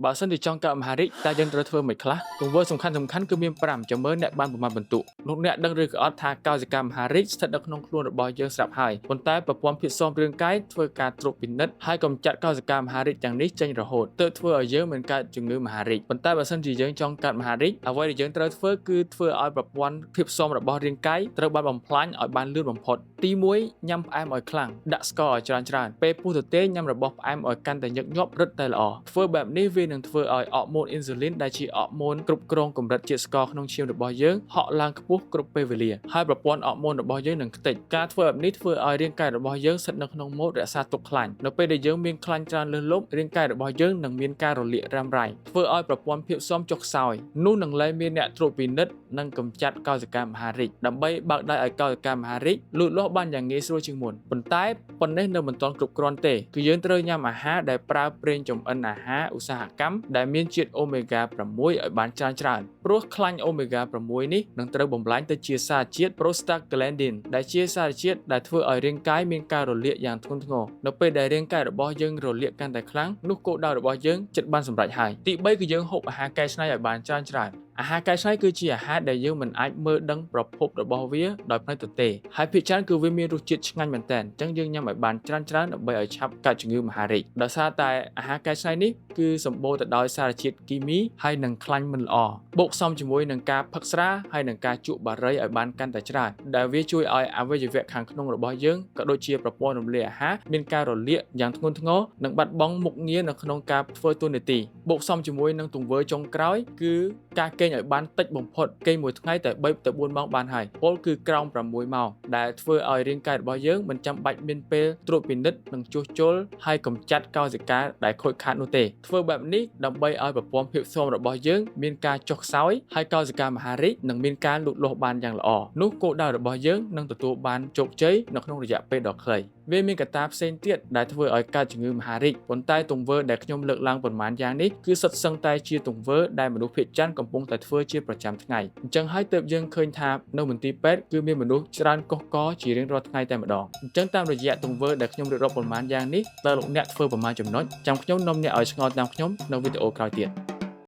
បើសិនជាចង់កើតមហារីកតើយើងត្រូវធ្វើមិនខ្លះទង្វើសំខាន់គឺមាន5ចាំមើលអ្នកបានប្រមាណបន្ទុកលោកអ្នកដឹងឬក៏អត់ថាកោសិកាមហារីកស្ថិតនៅក្នុងខ្លួនរបស់យើងស្រាប់ហើយប៉ុន្តែប្រព័ន្ធភាពស៊ាំរាងកាយធ្វើការត្រួតពិនិត្យហើយកម្ចាត់កោសិកាមហារីកទាំងនេះចេញរហូតទើបធ្វើឲ្យយើងមិនកើតជំងឺមហារីកប៉ុន្តែបើសិនជាយើងចង់កើតមហារីកអ្វីដែលយើងត្រូវធ្វើគឺធ្វើឲ្យប្រព័ន្ធភាពស៊ាំរបស់រាងកាយត្រូវបានបំផ្លាញឲ្យបានលឿនបំផុតទី1ញ៉ាំផ្អែមឲ្យខ្លាំងដាក់ស្ករឲ្យច្រើនពេលពុះទទេញ៉ាំរបស់ផ្អែមឲ្យកាន់តែញឹកញាប់រឹតតែល្អធ្វើបែបនេះវានឹងធ្វើឲ្យអរម៉ូនអ៊ីនស៊ូលីនដែលជាអរម៉ូនគ្រប់គ្រងកម្រិតជាតិស្ករក្នុងឈាមរបស់យើងហក់ឡើងខ្ពស់គ្រប់ពេលវេលាហើយប្រព័ន្ធអរម៉ូនរបស់យើងនឹងខ្ទេចការធ្វើបែបនេះធ្វើឲ្យរាងកាយរបស់យើងស្ថិតនៅក្នុងម៉ូដរក្សាទុកខ្លាញ់នៅពេលដែលយើងមានខ្លាញ់ច្រើនលើសលប់រាងកាយរបស់យើងនឹងមានការរលាករ៉ាំរ៉ៃធ្វើឲ្យប្រព័ន្ធភាពស៊ាំចុះខ្សោយនោះនឹងលែងមានអ្នកត្រួតពិនិត្យនិងកម្ចាត់កោសិកាមហារីកដើម្បីបើកដៃឲ្យកោសិកាមហារីកលូតលាស់បានយ៉ាងងាយស្រួលជាងមុនប៉ុន្តែប៉ុណ្ណេះនៅមិនទាន់គ្រប់គ្រាន់ទេគឺយើងត្រូវញ៉ាំអាហារដែលប្រើប្រេងចម្អិនអាហារឧស្សាហកម្មដែលមានជាតិអូមេហ្គា6ឲ្យបានច្រើនព្រោះខ្លាញ់អូមេហ្គា6នេះនឹងត្រូវបំផ្លាញទៅជាសារជាតិ prostaglandin ដែលជាសារជាតិដែលធ្វើឲ្យរាងកាយមានការរលាកយ៉ាងធ្ងន់ធ្ងរនៅពេលដែលរាងកាយរបស់យើងរលាកកាន់តែខ្លាំងនោះគោលដៅរបស់យើងជិតបានសម្រេចហើយទី3គឺយើងហូបអាហារកែច្នៃឲ្យបានច្រើនអាហារកែច្នៃគឺជាអាហារដែលយើងមិនអាចមើលដឹងប្រភពរបស់វាដោយផ្នែកទទេហើយភាគច្រើនគឺវាមានរសជាតិឆ្ងាញ់មែនទែនអញ្ចឹងយើងញ៉ាំឲ្យបានច្រើនដើម្បីឲ្យឆាប់កើតជំងឺមហារីកដោយសារតែអាហារកែច្នៃនេះគឺសម្បូរទៅដោយសារជាតិគីមីហើយនិងខ្លាញ់មិនល្អបូកផ្សំជាមួយនឹងការផឹកស្រាហើយនិងការជក់បារីឲ្យបានកាន់តែច្រើនដែលវាជួយឲ្យអวัยวៈខាងក្នុងរបស់យើងក៏ដូចជាប្រព័ន្ធរំលាយអាហារមានការរលាកយ៉ាងធ្ងន់ធ្ងរនិងបាត់បង់មុខងារនៅក្នុងការធ្វើតួនាទីបូកផ្សំជាមួយនឹងទង្វើចុងក្រោយគឺការគេងឲ្យបានតិចបំផុតគេងមួយថ្ងៃតែ3ទៅ4ម៉ោងបានហើយពលគឺក្រោម6ម៉ោងដែលធ្វើឲ្យរាងកាយរបស់យើងមិនចាំបាច់មានពេលត្រួតពិនិត្យនិងជួសជុលហើយកម្ចាត់កោសិកាដែលខូចខាតនោះទេធ្វើបែបនេះដើម្បីឲ្យប្រព័ន្ធភាពស៊ាំរបស់យើងមានការចុះខ្សោយហើយកោសិកាមហារីកនឹងមានការលូតលាស់បានយ៉ាងល្អនោះគោលដៅរបស់យើងនឹងទទួលបានជោគជ័យនៅក្នុងរយៈពេលដ៏ខ្លីវាមានកត្តាផ្សេងទៀតដែលធ្វើឲ្យកើតជំងឺមហារីកប៉ុន្តែទង្វើដែលខ្ញុំលើកឡើងប៉ុន្មានយ៉ាងនេះគឺសុទ្ធសឹងតែជាទង្វើដែលមនុស្សភាគច្រើនកំពុងតែធ្វើជាប្រចាំថ្ងៃអញ្ចឹងហើយទើបយើងឃើញថានៅមន្ទីរពេទ្យគឺមានមនុស្សច្រើនកុះករជារៀងរាល់ថ្ងៃតែម្ដងអញ្ចឹងតាមរយៈទង្វើដែលខ្ញុំរៀបរាប់ប៉ុន្មានយ៉ាងនេះតើលោកអ្នកធ្វើប្រមាណចំណុចចាំខ្ញុំនាំអ្នកឲ្យឆ្ងល់តាមខ្ញុំនៅវីដេអូក្រោយទៀត